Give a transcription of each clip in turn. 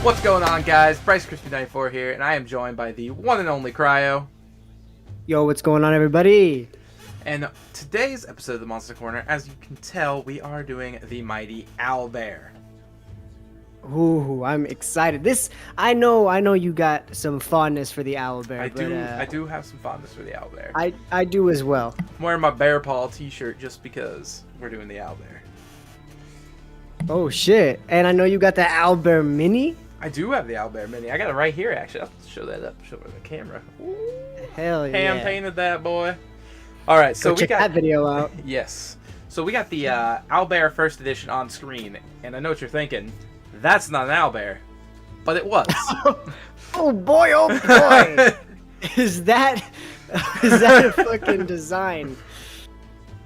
What's going on, guys? BryceCrispy94 here, and I am joined by the one and only Cryo. Yo, what's going on, everybody? And today's episode of the Monster Corner, as you can tell, we are doing the mighty Owlbear. Ooh, I'm excited. I know you got some fondness for the Owlbear. I do have some fondness for the Owlbear. I do as well. I'm wearing my Bear Paw t-shirt just because we're doing the Owlbear. Oh shit! And I know you got the Owlbear mini. I do have the Owlbear mini. I got it right here, actually. I'll show that up. Show it on the camera. Ooh. Hell yeah! Hand painted that boy. All right, so check that video out. Yes. So we got the Owlbear First Edition on screen, and I know what you're thinking. That's not an owlbear, but it was. Oh boy! Oh boy! is that a fucking design?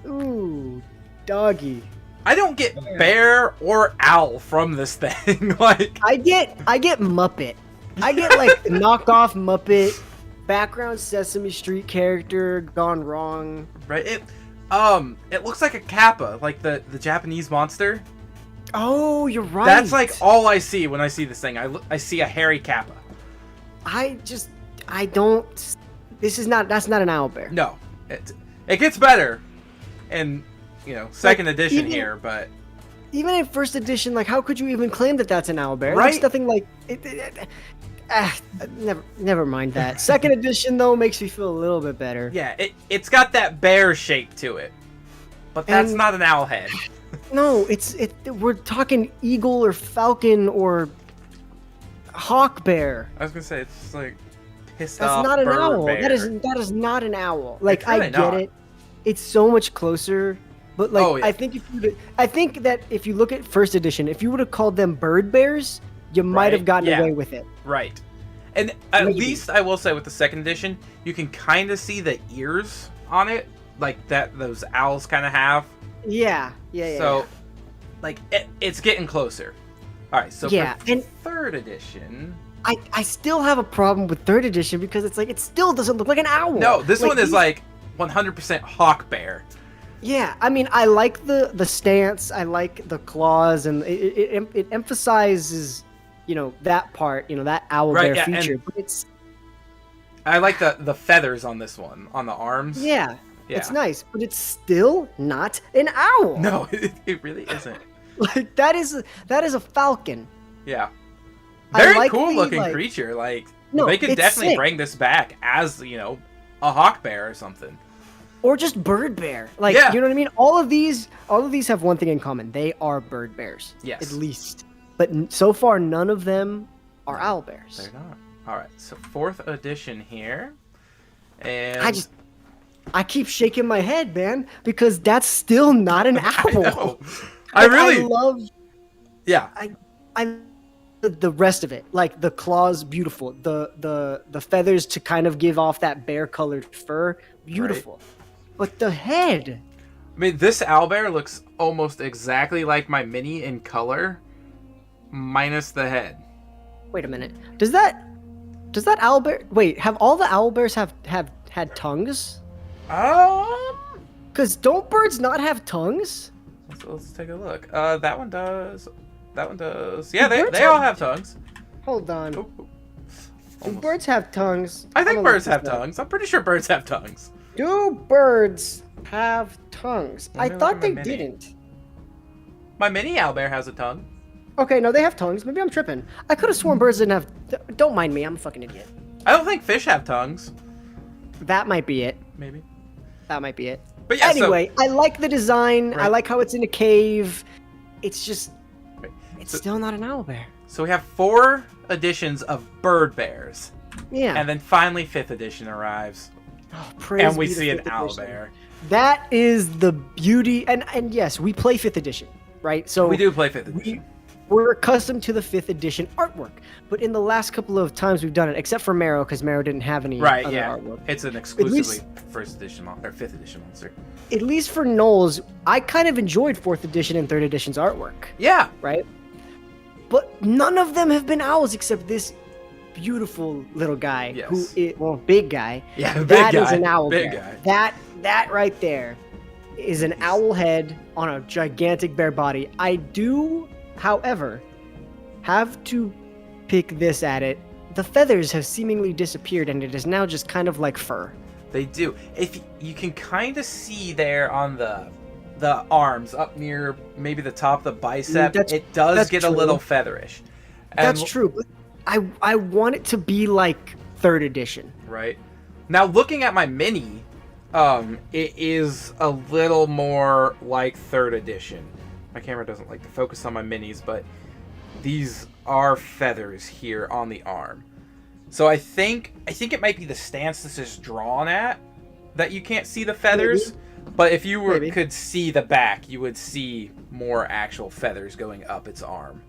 Ooh, doggy. I don't get bear or owl from this thing. Like I get Muppet. I get like knockoff Muppet, background Sesame Street character gone wrong. Right? It looks like a kappa, like the Japanese monster. Oh, you're right. That's like all I see when I see this thing. I see a hairy kappa. That's not an owlbear. No, it gets better, in second edition here, but even in first edition, like how could you even claim that that's an owlbear? Right? There's nothing like never mind that. Second edition though makes me feel a little bit better. Yeah, it's got that bear shape to it, but that's not an owl head. No, we're talking eagle or falcon or hawk bear. I was gonna say it's like pissed That's off not an bird owl. bear. That is not an owl. Like really I get not. it. It's so much closer. But like Oh, yeah. I think that if you look at first edition, if you would have called them bird bears, you might have gotten away with it. Right. And at Maybe. least I will say with the second edition, you can kind of see the ears on it, like that those owls kind of have. Yeah. So, like it's getting closer. All right. So Yeah, for and- third edition. I still have a problem with third edition because it's like it still doesn't look like an owl. No, this one is these- like 100% hawk bear. Yeah, I mean, I like the stance, I like the claws, and it emphasizes, that part, that owl Right, bear yeah, feature. and- But it's I like the feathers on this one on the arms. yeah, Yeah. it's nice, but it's still not an owl. No, it really isn't. Like that is a falcon. Yeah. I Very like cool the, looking like- creature. Like No, they could it's definitely sick. bring this back as, a hawk bear or something. Or just bird bear. Like, Yeah. you know what I mean? All of these have one thing in common. They are bird bears. Yes. At least. But so far, none of them are owl bears. They're not. All right. So 4th edition here. And I keep shaking my head, man, because that's still not an owl. know. I really love Yeah. I the rest of it. Like the claws, beautiful. The feathers to kind of give off that bear colored fur, beautiful. But the head. I mean, this owlbear looks almost exactly like my mini in color, minus the head. Wait a minute. Does that owlbear? Wait, have all the owlbears have had tongues? Cause don't birds not have tongues? Let's take a look. That one does. That one does. Yeah, Do birds they all have- have tongues. Hold on. Oh, Do almost. birds have tongues? I think I'm gonna birds look have this up. tongues. I'm pretty sure birds have tongues. Do birds have tongues? Let I me look thought at they my mini. didn't. My mini owlbear has a tongue. Okay, no, they have tongues. Maybe I'm tripping. I could have sworn birds didn't have. Don't mind me. I'm a fucking idiot. I don't think fish have tongues. That might be it. Maybe. That might be it. But yeah. Anyway, I like the design. I Right. like how it's in a cave. It's just, Right. it's So- still not an owlbear. So we have 4 editions of bird bears, Yeah. and then finally 5th edition arrives, Oh, praise and we be to see an 5th edition. owlbear. That is the beauty, and yes, we play 5th edition, right? So We do play 5th edition. we're accustomed to the 5th edition artwork, but in the last couple of times we've done it, except for Marrow, because Marrow didn't have any Right, other yeah. artwork. It's an exclusively first edition or 5th edition monster. At least for Knowles, I kind of enjoyed 4th edition and 3rd edition's artwork, Yeah. right? But none of them have been owls except this beautiful little guy Yes. who is, well, big guy. Yeah, big That guy. is an owl Big bear. guy. That right there is an owl head on a gigantic bear body. I do, however, have to nitpick this at it, the feathers have seemingly disappeared, and it is now just kind of like fur. They do. If you can kind of see there on the arms up near maybe the top of the bicep, it does get a little featherish. And that's true. But I want it to be like 3rd edition. Right. Now looking at my mini, it is a little more like 3rd edition. My camera doesn't like to focus on my minis, but these are feathers here on the arm. So I think it might be the stance this is drawn at that you can't see the feathers. Maybe. But if you could see the back, you would see more actual feathers going up its arm.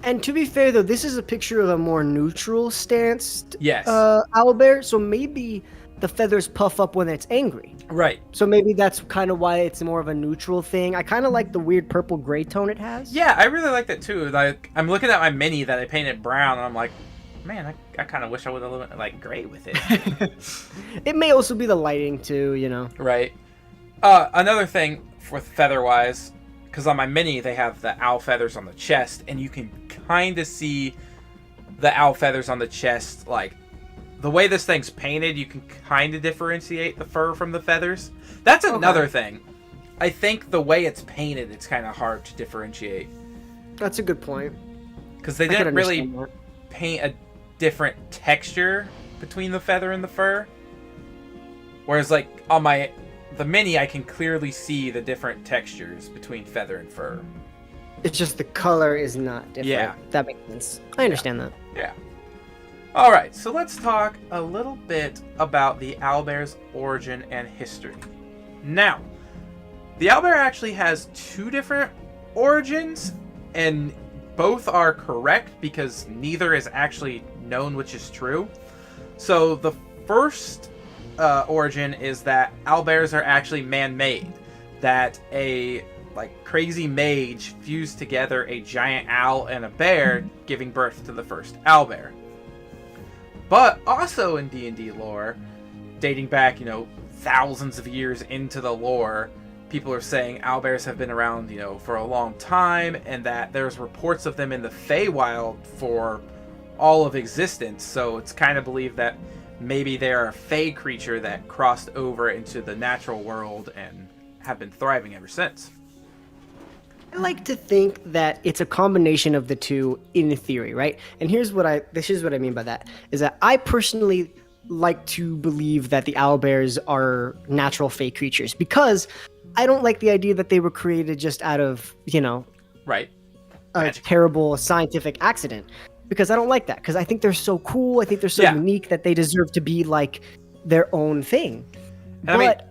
And to be fair, though, this is a picture of a more neutral stance. Yes. Owlbear. So maybe the feathers puff up when it's angry. Right. So maybe that's kind of why it's more of a neutral thing. I kind of like the weird purple gray tone it has. Yeah, I really like that too. Like, I'm looking at my mini that I painted brown, and I'm like, man, I kind of wish I would have went like gray with it. It may also be the lighting too, you know. Right. Another thing for feather-wise, because on my mini they have the owl feathers on the chest, and you can kind of see the owl feathers on the chest. Like, the way this thing's painted, you can kind of differentiate the fur from the feathers. That's another thing. I think the way it's painted, it's kind of hard to differentiate. That's a good point. Because they didn't really paint a different texture between the feather and the fur. Whereas, like, on the mini, I can clearly see the different textures between feather and fur. It's just the color is not different. Yeah. That makes sense. I understand that. Yeah. Alright, so let's talk a little bit about the owlbear's origin and history. Now, the owlbear actually has 2 different origins, and both are correct because neither is actually known which is true. So the first origin is that owlbears are actually man-made, that a crazy mage fused together a giant owl and a bear, giving birth to the first owlbear. But also in D&D lore, dating back, thousands of years into the lore, people are saying owlbears have been around, for a long time, and that there's reports of them in the Feywild for all of existence. So it's kind of believed that maybe they're a fey creature that crossed over into the natural world and have been thriving ever since. I like to think that it's a combination of the two in theory, right? And here's what I mean by that, is that I personally like to believe that the owlbears are natural fey creatures, because I don't like the idea that they were created just out of, right, a terrible scientific accident. Because I don't like that. Because I think they're so cool. I think they're so unique that they deserve to be like their own thing. And but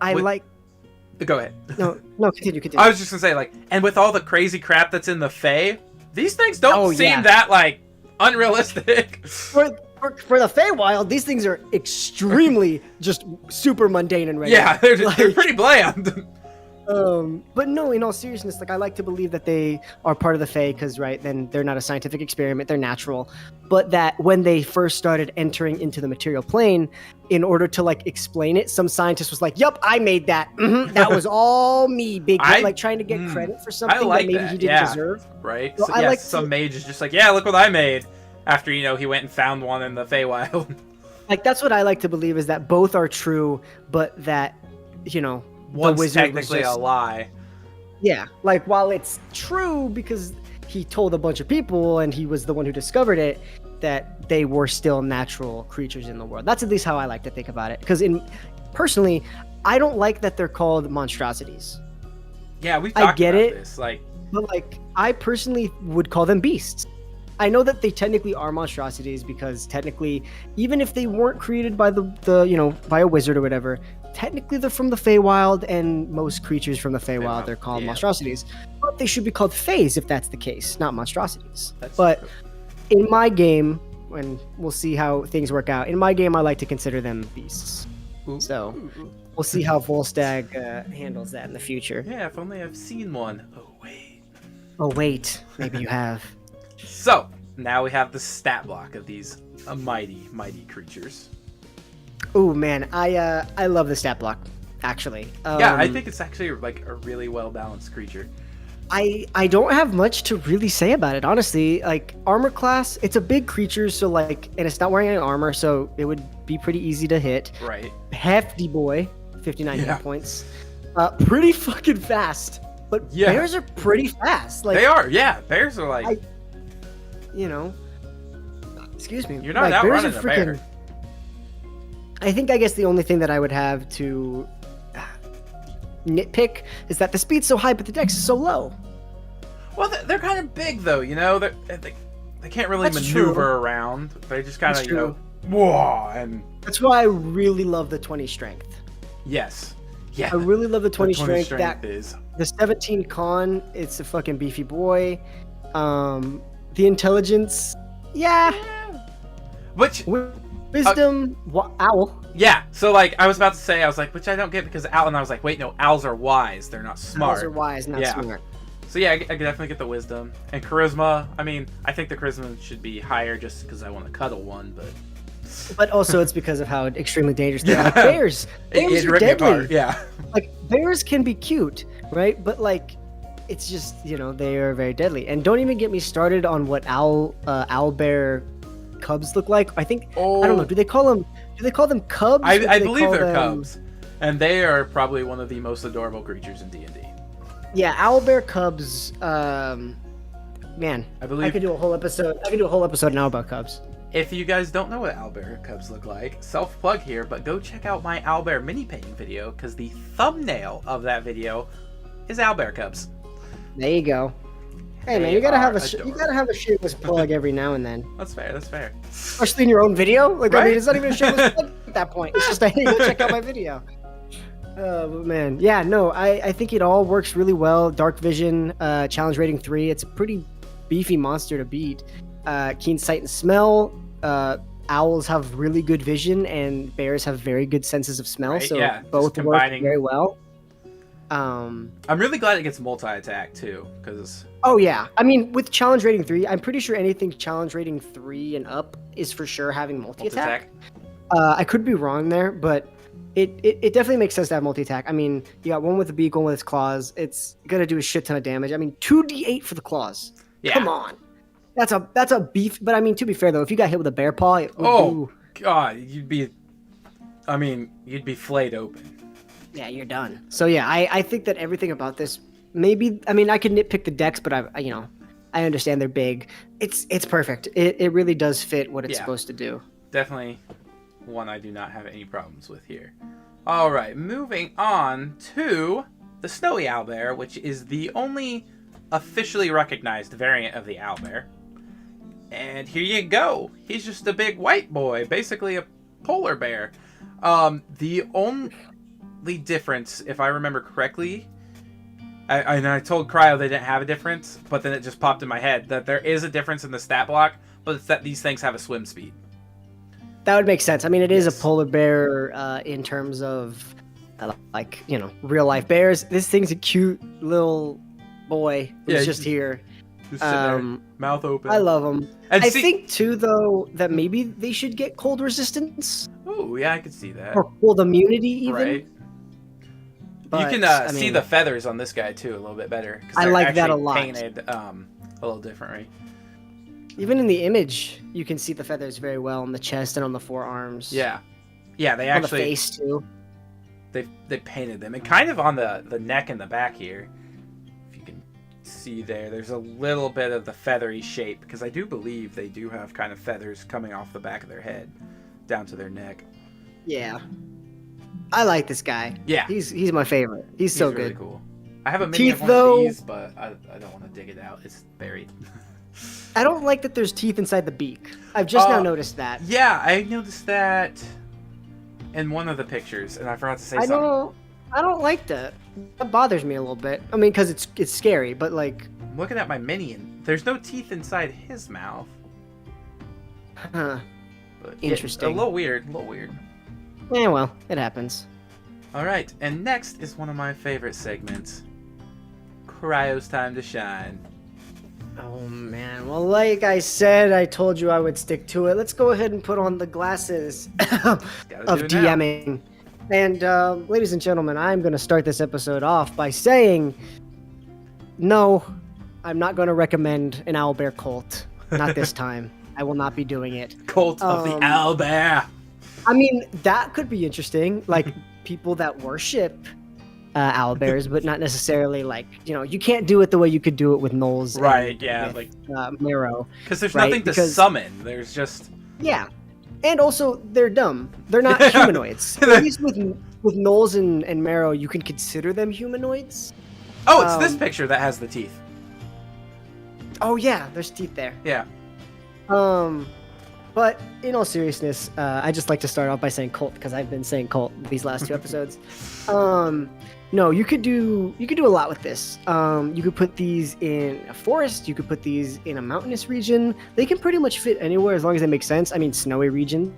Go ahead. No, continue. I was just gonna say, and with all the crazy crap that's in the Fae, these things don't seem that unrealistic. For the Feywild, these things are extremely just super mundane and regular. Yeah, they're pretty bland. But no, in all seriousness, I like to believe that they are part of the Fae, because then they're not a scientific experiment, they're natural. But that when they first started entering into the material plane, in order to explain it, some scientist was like, "Yup, I made that. That was all me." Trying to get credit for something that maybe he didn't deserve. Right. So, some mage is just look what I made. After he went and found one in the Feywild. That's what I like to believe, is that both are true, but that one's technically a lie. Yeah, while it's true because he told a bunch of people and he was the one who discovered it, that they were still natural creatures in the world. That's at least how I like to think about it. Because personally, I don't like that they're called monstrosities. Yeah, we talked about this. But I personally would call them beasts. I know that they technically are monstrosities because technically, even if they weren't created by by a wizard or whatever, technically they're from the Feywild, and most creatures from the Feywild are called monstrosities. But they should be called Fays if that's the case, not monstrosities. But in my game, and we'll see how things work out, in my game I like to consider them beasts. Ooh. So we'll see how Volstagg handles that in the future. Yeah, if only I've seen one. Oh wait, maybe you have. So, now we have the stat block of these mighty, mighty creatures. Oh man, I love the stat block, actually. Yeah, I think it's actually a really well-balanced creature. I don't have much to really say about it, honestly. Like armor class, it's a big creature, so like, and it's not wearing any armor, so it would be pretty easy to hit. Right. Hefty boy, 59 Yeah. hit points. Pretty fucking fast. But Yeah. bears are pretty fast. Like They are, yeah. Bears are like, you know. Excuse me. you're not like, bears outrunning are a bear. I guess the only thing that I would have to nitpick is that the speed's so high, but the dex is so low. Well, they're kind of big though, you know. They can't really That's maneuver true. around. They just kind of, That's you know, whoa, and That's why I really love the 20 strength. yes, yeah. I really love the 20 the 20 strength. That is. the 17 con, it's a fucking beefy boy. The intelligence, yeah. Which, Wisdom, owl. yeah. So like, I was about to say, I was like, which I don't get because owl, and I was like, wait, no, owls are wise. They're not smart. Owls are wise, not Yeah. smart. So yeah, I could definitely get the wisdom and charisma. I mean, I think the charisma should be higher just because I want to cuddle one, but But also it's because of how extremely dangerous they are. Yeah. Like bears. Bears are ripped me apart. deadly. Yeah. Like bears can be cute, right? But like, it's just, you know, they are very deadly. And don't even get me started on what owlbear cubs look like. I think I don't know. Do they call them cubs? or do I they believe call they're them- cubs, and they are probably one of the most adorable creatures in D&D. Yeah, owlbear cubs. Man, I I believe could do a whole episode now about cubs. if you guys don't know what owlbear cubs look like, self-plug here, but go check out my owlbear mini painting video because the thumbnail of that video is owlbear cubs. There you go. Hey man, They you gotta have are you gotta have a shameless plug every now and then, That's fair. That's fair. especially in your own video. Like I mean, Right? it's not even a shameless plug at that point. It's just a hey, go check out my video. But man, yeah, no, I think it all works really well. Dark vision, challenge rating 3. It's a pretty beefy monster to beat. Keen sight and smell. Owls have really good vision, and bears have very good senses of smell. Right, So yeah, just both combining- work very well. I'm really glad it gets multi-attack too, because Oh yeah, I mean with challenge rating 3, I'm pretty sure anything challenge rating 3 and up is for sure having multi-attack. I could be wrong there, but it definitely makes sense to have multi-attack. I mean, you got one with the beak, one with its claws. It's gonna do a shit ton of damage. I mean, 2d8 for the claws. Yeah. Come on, that's a beef. But I mean, to be fair though, if you got hit with a bear paw, it would Oh God, you'd be flayed open. yeah, you're done. So yeah, I think that everything about this, maybe, I mean, I could nitpick the decks, but I understand they're big. It's perfect. It really does fit what it's Yeah. supposed to do. Definitely one I do not have any problems with here. All right, moving on to the snowy owlbear, which is the only officially recognized variant of the owlbear. And here you go. He's just a big white boy, basically a polar bear. The only difference, if I remember correctly, I told Cryo they didn't have a difference, but then it just popped in my head that there is a difference in the stat block, but it's that these things have a swim speed. That would make sense. I mean, it is Yes. a polar bear in terms of like, real life bears. This thing's a cute little boy who's Yeah, just here. Just sitting there, mouth open. I love him. And I see- think too, though, that maybe they should get cold resistance Oh, yeah, I could see that. or cold immunity, even. Right. But, you can I see mean, the feathers on this guy too a little bit better. 'Cause I they're like that a actually lot. Painted a little differently. even in the image, you can see the feathers very well on the chest and on the forearms. Yeah, yeah. They on the actually face too. they painted them, and kind of on the neck and the back here. If you can see there's a little bit of the feathery shape because I do believe they do have kind of feathers coming off the back of their head down to their neck. Yeah, I like this guy. Yeah, He's my favorite. He's so really good. cool. I have a mini Teeth, of one though- of these, but I don't want to dig it out. It's buried. I don't like that there's teeth inside the beak. I've just now Oh, noticed that. Yeah, I noticed that in one of the pictures, and I forgot to say I something. don't like that. That bothers me a little bit. I mean, because it's scary, but like, I'm looking at my minion. There's no teeth inside his mouth. huh. But yeah, Interesting. a little weird. A little weird. Yeah, well, it happens. All right, and next is one of my favorite segments. Cryo's time to shine. Oh man. Well, like I said, I told you I would stick to it. Let's go ahead and put on the glasses Gotta of do it now. DMing. And ladies and gentlemen, I'm going to start this episode off by saying No, I'm not going to recommend an owlbear cult. Not this time. I will not be doing it. Cult of the Owlbear. I mean, that could be interesting. Like, people that worship owlbears, but not necessarily like, you can't do it the way you could do it with Knowles. Right, and yeah. with Miro. Because there's nothing to summon. There's just... Yeah. And also, they're dumb. They're not humanoids. At least with Knowles and Miro, you can consider them humanoids. Oh, it's this picture that has the teeth. Oh, yeah. There's teeth there. Yeah. But in all seriousness, I just like to start off by saying cult because I've been saying cult these last 2 episodes. No, you could do a lot with this. You could put these in a forest. You could put these in a mountainous region. They can pretty much fit anywhere as long as they make sense. I mean, snowy region,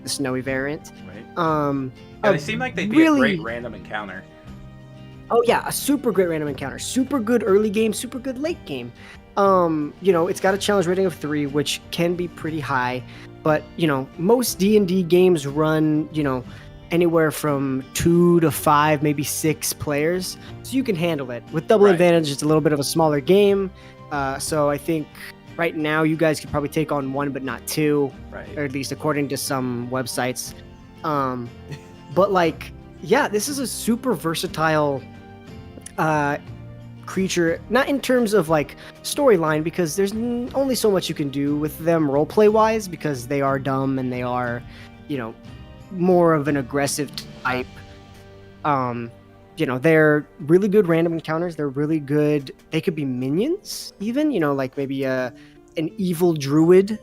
the snowy variant. Right. Yeah, they seem like they'd be a great random encounter. Oh yeah, a super great random encounter. Super good early game, super good late game. It's got a challenge rating of 3, which can be pretty high, but most D&D games run, anywhere from 2 to 5, maybe 6 players, so you can handle it. With double advantage, it's a little bit of a smaller game, so I think right now you guys could probably take on 1 but not 2, or at least according to some websites. But this is a super versatile creature, not in terms of storyline, because there's only so much you can do with them roleplay wise, because they are dumb and they are more of an aggressive type. They're really good random encounters. They're really good. They could be minions even, maybe an evil druid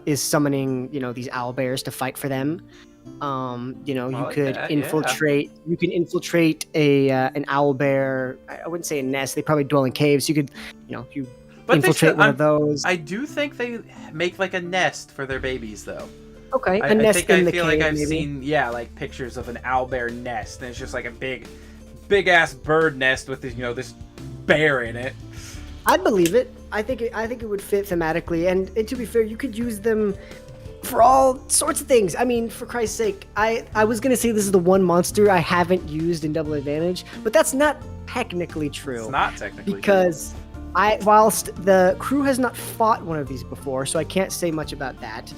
is summoning these owlbears to fight for them. You could infiltrate. Yeah. You can infiltrate an owlbear. I wouldn't say a nest. They probably dwell in caves. You could, infiltrate one of those. I do think they make a nest for their babies, though. Okay, a nest in the cave. I feel like I've seen, pictures of an owlbear nest, and it's just a big ass bird nest with this bear in it. I believe it. I think it would fit thematically, and to be fair, you could use them for all sorts of things. I mean, for Christ's sake, I was gonna say this is the one monster I haven't used in Double Advantage, but that's not technically true. It's not technically because true. Whilst the crew has not fought one of these before, so I can't say much about that.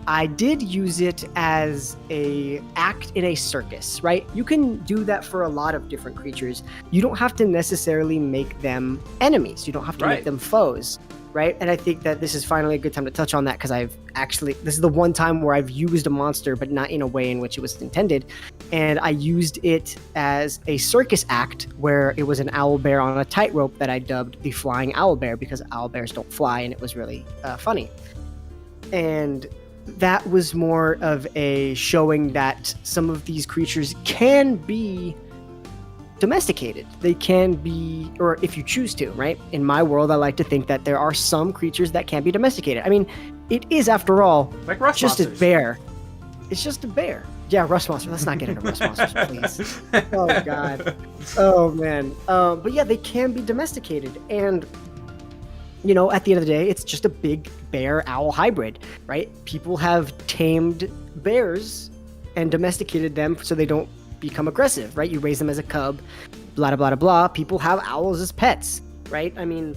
I did use it as a act in a circus, right? You can do that for a lot of different creatures. You don't have to necessarily make them enemies. You don't have to make them foes. Right? And I think that this is finally a good time to touch on that, because this is the one time where I've used a monster, but not in a way in which it was intended. And I used it as a circus act where it was an owlbear on a tightrope that I dubbed the Flying Owlbear, because owlbears don't fly, and it was really funny. And that was more of a showing that some of these creatures can be domesticated. They can be, or if you choose to, right? In my world, I like to think that there are some creatures that can be domesticated. I mean, it is, after all, just a bear. It's just a bear. Yeah, rust monster. Let's not get into rust monsters, please. Oh, God. Oh, man. But yeah, they can be domesticated. And, at the end of the day, it's just a big bear-owl hybrid, right? People have tamed bears and domesticated them so they don't become aggressive, right? You raise them as a cub, blah, blah, blah, blah. People have owls as pets, right? I mean,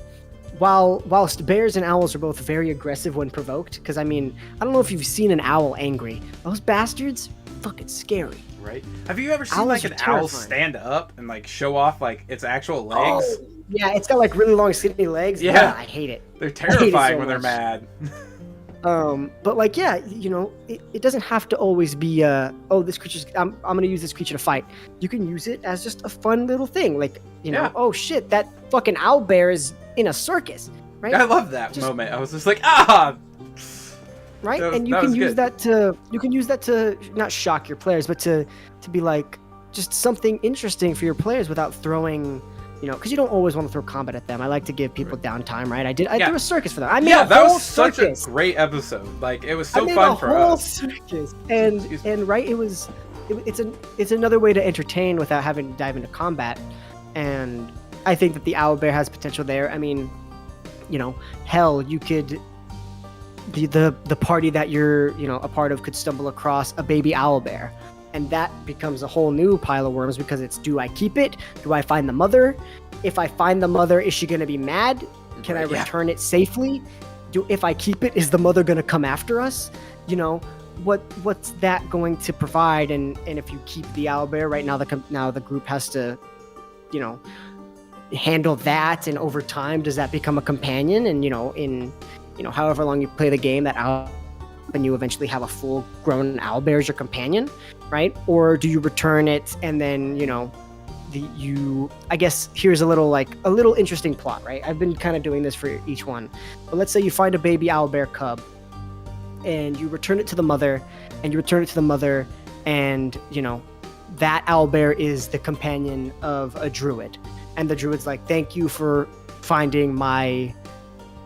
whilst bears and owls are both very aggressive when provoked, because, I mean, I don't know if you've seen an owl angry. Those bastards, fucking scary. Right? Have you ever seen, an owl stand up and, show off, its actual legs? Oh, yeah, it's got, really long, skinny legs. Yeah. I hate it. They're terrifying when they're mad. But it doesn't have to always be this creature's I'm gonna use this creature to fight. You can use it as just a fun little thing, oh shit, that fucking owlbear is in a circus, right? I love that moment. I was just right. And you can use that to not shock your players, but to be just something interesting for your players without throwing. Because you don't always want to throw combat at them. I like to give people downtime, right? I threw a circus for them. I made a that whole was such circus. a great episode. It was so fun for us. Circus. And right, it's another way to entertain without having to dive into combat. And I think that the owlbear has potential there. I mean, hell, you could the party that you're a part of could stumble across a baby owlbear. And that becomes a whole new pile of worms because it's, do I keep it? Do I find the mother? If I find the mother, is she going to be mad? Can I return it safely? If I keep it, is the mother going to come after us? You know, what's that going to provide? And if you keep the owlbear right now, the group has to, you know, handle that. And over time, does that become a companion? And, you know, in, you know, however long you play the game, that owl, and you eventually have a full grown owlbear as your companion, right? Or do you return it and then, you know, I guess here's a little interesting plot, right? I've been kind of doing this for each one. But let's say you find a baby owlbear cub and you return it to the mother, and you know, that owlbear is the companion of a druid. And the druid's like, thank you for finding my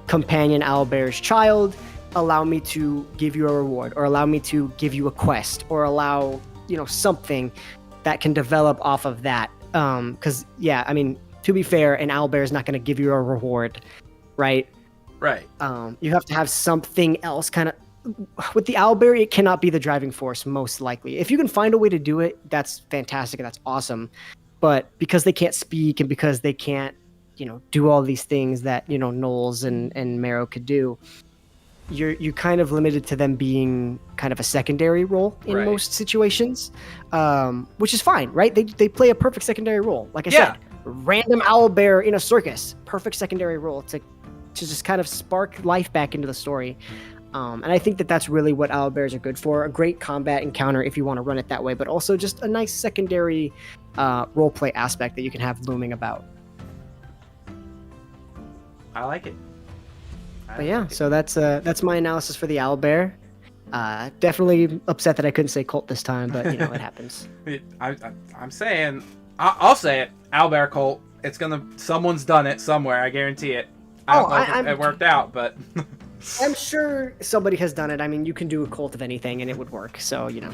companion owlbear's child. Allow me to give you a reward, or allow me to give you a quest, or allow, you know, something that can develop off of that. Because, yeah, I mean, to be fair, an owlbear is not going to give you a reward, right? Right. You have to have something else kind of. With the owlbear, it cannot be the driving force, most likely. If you can find a way to do it, that's fantastic and that's awesome. But because they can't speak and because they can't, you know, do all these things that, you know, Knowles and Marrow could do, you're kind of limited to them being kind of a secondary role in most situations, which is fine, right? They play a perfect secondary role. Like I said, random owlbear in a circus, perfect secondary role to just kind of spark life back into the story. And I think that that's really what owlbears are good for. A great combat encounter if you want to run it that way, but also just a nice secondary roleplay aspect that you can have looming about. I like it. But yeah, so that's my analysis for the owlbear. Definitely upset that I couldn't say cult this time, but you know, it happens. I'm saying, I'll say it. Owlbear cult. It's someone's done it somewhere. I guarantee it. I don't know if it worked out, but I'm sure somebody has done it. I mean, you can do a cult of anything and it would work. So, you know.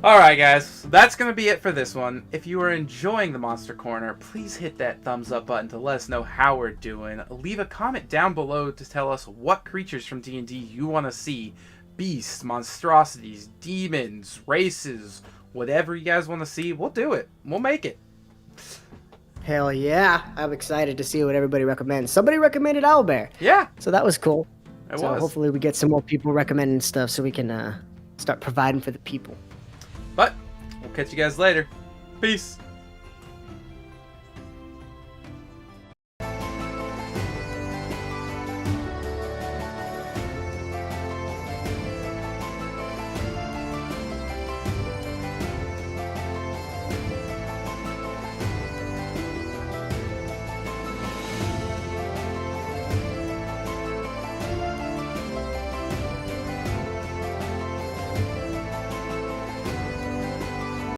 Alright guys, that's going to be it for this one. If you are enjoying the Monster Corner, please hit that thumbs up button to let us know how we're doing. Leave a comment down below to tell us what creatures from D&D you want to see. Beasts, monstrosities, demons, races, whatever you guys want to see, we'll do it. We'll make it. Hell yeah. I'm excited to see what everybody recommends. Somebody recommended Owlbear. Yeah. So that was cool. It so was. Hopefully we get some more people recommending stuff so we can start providing for the people. But we'll catch you guys later. Peace.